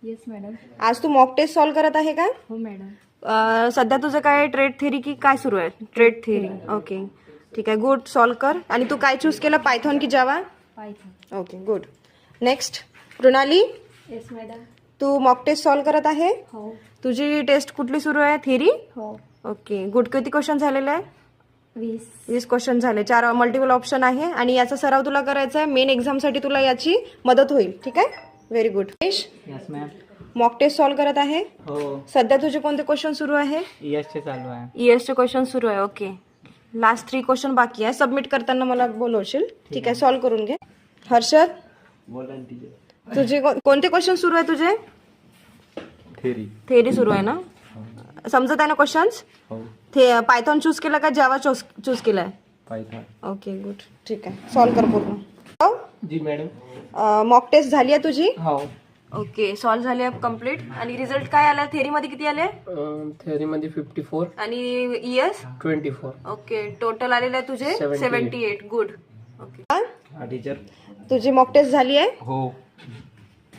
Yes madam. आज तू mock test solve करत आहे का? हो मॅडम. सध्या तुझं काय ट्रेड थेरी की काय सुरू आहे? Trade theory. ओके ठीक आहे, गुड. सॉल्व कर. आणि तू काय चूज केलं, पायथॉन की जावा? पायथॉन. Okay good. नेक्स्ट प्रणाली, येस मॅडम. तू मॉक टेस्ट सॉल्व करत आहे? हो. तुझी टेस्ट कुठली सुरू आहे, थेरी? हो. Okay good. किती क्वेश्चन झालेले आहे? 20 क्वेश्चन झाले. 4 मल्टिपल ऑप्शन आहे आणि याचा सराव तुला करायचा आहे. मेन एक्झामसाठी तुला याची मदत होईल. ठीक आहे, very good. Yes ma'am. Mock test solve करत आहे? हो. सध्या तुझे कोणते क्वेश्चन सुरू आहे? ईएसचे चालू आहे. ईएसचे क्वेश्चन सुरू आहे. ओके, लास्ट 3 क्वेश्चन बाकी आहे. सबमिट करताना मला बोलवशील. ठीक आहे, सॉल्व करून घे. हर्षद, बोला ना टीचर. तुझे कोणते क्वेश्चन सुरू आहे तुझे? थेरी सुरू आहे ना? समजत आहे ना क्वेश्चन्स? हो. ते पायथॉन चूज केला का जावा चूज केलाय? पायथॉन. Okay good. ठीक आहे, सॉल्व कर पूर्ण. जी मॅडम. मॉक टेस्ट झाली आहे तुझी? हो. ओके, सॉल्व झाली आहे कम्प्लीट. आणि रिझल्ट काय आला? थेरीमध्ये किती आले? थेअरीमध्ये 54 आणि ईएस? 24. ओके, टोटल आलेले आहे तुझे 78. गुड. ओके, हा टीचर. तुझी मॉक टेस्ट झाली आहे? हो.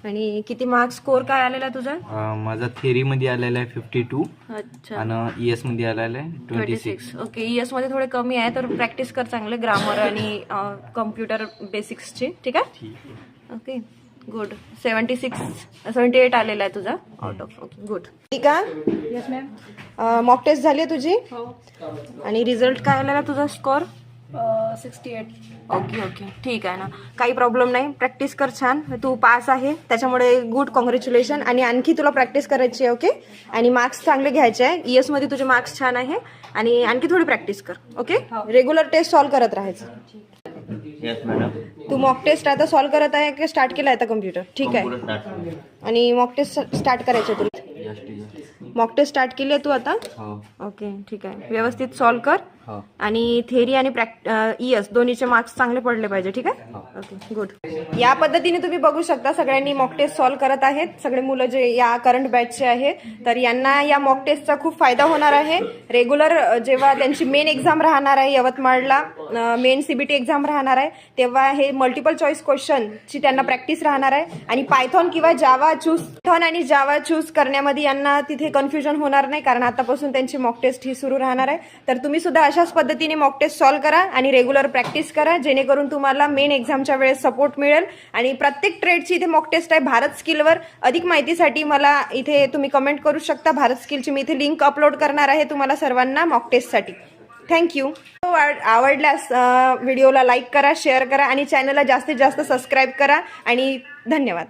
आणि किती मार्क्स स्कोर काय आलेला आहे तुझा? माझा थेरीमध्ये आलेला आहे 52 अच्छा, आणि ES मध्ये आलेला आहे 26. ओके, ईएस मध्ये थोडे कमी आहे, तर प्रॅक्टिस कर चांगले ग्रामर आणि कम्प्युटर बेसिक्सची. ठीक आहे. Okay good. 78 आलेला आहे तुझा आउट ऑफ. Okay good. ठीक आहे. Yes ma'am. मॉक टेस्ट झाली आहे तुझी? हो. आणि रिझल्ट काय आलेला तुझा स्कोर? 68. ओके ओके ठीक आहे ना, काही प्रॉब्लेम नाही. प्रॅक्टिस कर छान, तू पास आहे त्याच्यामुळे गुड, कॉंग्रॅच्युलेशन. आणि आणखी तुला प्रॅक्टिस करायची आहे. ओके, आणि मार्क्स चांगले घ्यायचे आहे. ईएस मध्ये तुझे मार्क्स छान आहे आणि आणखी थोडी प्रॅक्टिस कर. ओके, रेग्युलर टेस्ट सॉल्व करत राहायचं. Yes madam. तू मॉक टेस्ट आता सॉल्व करत आहे की स्टार्ट केला आता कम्प्युटर? ठीक आहे, आणि मॉक टेस्ट स्टार्ट करायचे तुला? Yes teacher. Mock test start केली आहे तू आता? हो. ओके ठीक आहे, व्यवस्थित सॉल्व कर. हो. आणि थेरी आणि ईएस दोन्हीचे मार्क्स चांगले पडले पाहिजे. ठीक आहे. Okay good. या पद्धतीने तुम्ही बघू शकता सगळ्यांनी मॉक टेस्ट सॉल्व करत आहेत. सगळे मुलं जे या करंट बॅचचे आहे, तर यांना या मॉक टेस्टचा खूप फायदा होणार आहे. रेग्युलर जेव्हा त्यांची मेन एक्झाम राहणार आहे यवतमाळला, मेन सीबीटी एक्झाम राहणार आहे, तेव्हा हे मल्टिपल चॉईस क्वेश्चनची त्यांना प्रॅक्टिस राहणार आहे. आणि पायथॉन किंवा जावा चूज करण्यामध्ये यांना तिथे कन्फ्युजन होणार नाही, कारण आतापासून त्यांची मॉक टेस्ट ही सुरू राहणार आहे. तर तुम्ही सुद्धा अशाच पद्धतीने मॉक टेस्ट सॉल्व करा आणि रेग्युलर प्रॅक्टिस करा, जेणेकरून तुम्हाला मेन एक्झामच्या वेळेस सपोर्ट मिळेल. आणि प्रत्येक ट्रेडची इथे मॉक टेस्ट आहे भारत स्किलवर. अधिक माहितीसाठी मला इथे तुम्ही कमेंट करू शकता. भारत स्किलची मी इथे लिंक अपलोड करणार आहे तुम्हाला सर्वांना मॉक टेस्टसाठी. थँक्यू. आवडल्यास व्हिडिओला लाईक करा, शेअर करा आणि चॅनलला जास्तीत जास्त सबस्क्राईब करा. आणि धन्यवाद.